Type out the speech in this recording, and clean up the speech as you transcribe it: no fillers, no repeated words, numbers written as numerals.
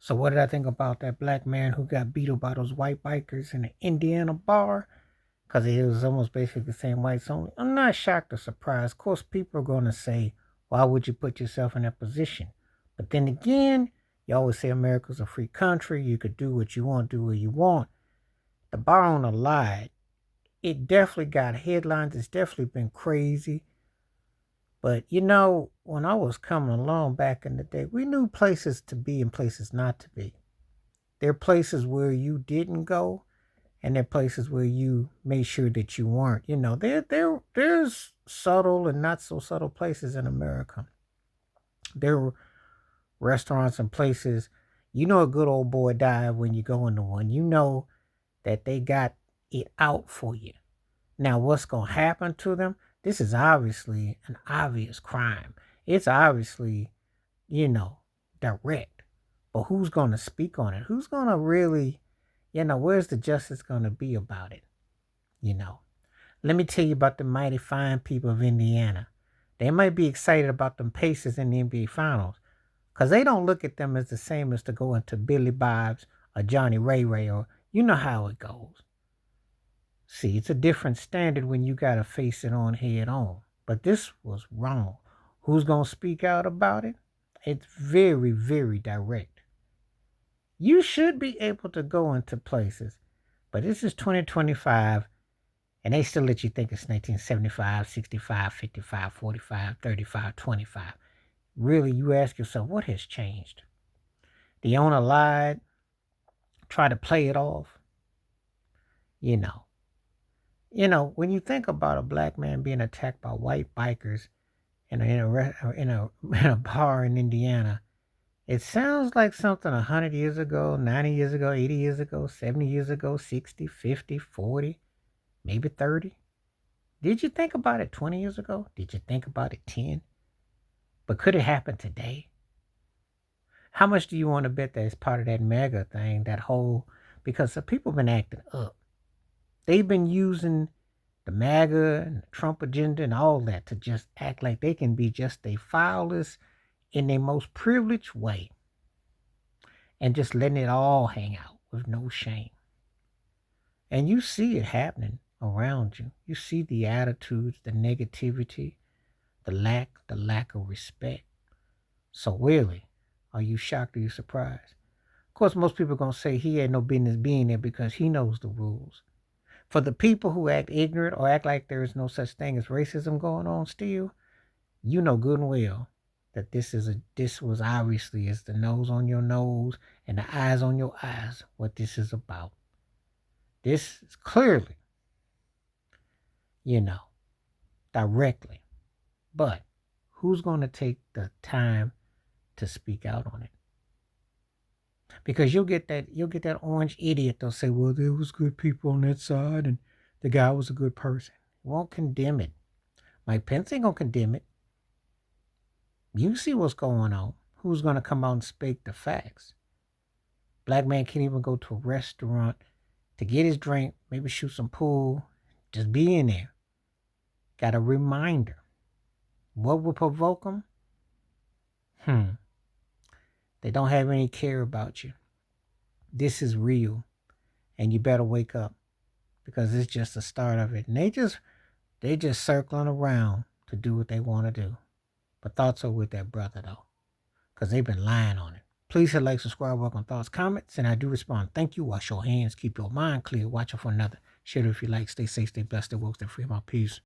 So what did I think about that black man who got beat up by those white bikers in an Indiana bar? Because he was almost basically saying whites only. I'm not shocked or surprised. Of course, people are going to say, why would you put yourself in that position? But then again, you always say America's a free country. You could do what you want, do what you want. The bar owner lied. It definitely got headlines. It's definitely been crazy. But when I was coming along back in the day, we knew places to be and places not to be. There are places where you didn't go, and there are places where you made sure that you weren't. There's subtle and not so subtle places in America. There are restaurants and places. You know a good old boy died when you go into one. You know that they got it out for you. Now, what's going to happen to them? This is obviously an obvious crime. It's obviously, you know, direct. But who's going to speak on it? Who's going to really, where's the justice going to be about it? You know, let me tell you about the mighty fine people of Indiana. They might be excited about them Pacers in the NBA Finals because they don't look at them as the same as to go into Billy Bob's or Johnny Ray Ray, or you know how it goes. See, it's a different standard when you got to face it on head on. But this was wrong. Who's going to speak out about it? It's very, very direct. You should be able to go into places, but this is 2025, and they still let you think it's 1975, 65, 55, 45, 35, 25. Really, you ask yourself, what has changed? The owner lied, tried to play it off. You know, when you think about a black man being attacked by white bikers in a bar in Indiana, it sounds like something 100 years ago, 90 years ago, 80 years ago, 70 years ago, 60, 50, 40, maybe 30. Did you think about it 20 years ago? Did you think about it 10? But could it happen today? How much do you want to bet that it's part of that mega thing, that whole, because the people have been acting up. They've been using the MAGA and the Trump agenda and all that to just act like they can be just a fileless in their most privileged way and just letting it all hang out with no shame. And you see it happening around you. You see the attitudes, the negativity, the lack of respect. So really, are you shocked or you surprised? Of course, most people are going to say he had no business being there because he knows the rules. For the people who act ignorant or act like there is no such thing as racism going on still, you know good and well that this was obviously is the nose on your nose and the eyes on your eyes what this is about. This is clearly, you know, directly. But who's going to take the time to speak out on it? Because you'll get that orange idiot. They'll say, well, there was good people on that side and the guy was a good person. Won't condemn it. Mike Pence ain't gonna condemn it. You see what's going on. Who's gonna come out and speak the facts? Black man can't even go to a restaurant to get his drink, maybe shoot some pool, just be in there. Got a reminder. What will provoke them? They don't have any care about you. This is real, and you better wake up because it's just the start of it. And they just circling around to do what they want to do. But thoughts are with that brother though, because they've been lying on it. Please hit like, subscribe, welcome thoughts, comments, and I do respond. Thank you. Wash your hands, keep your mind clear, watch out for another. Share it if you like. Stay safe, stay blessed, stay woke, stay free. My peace.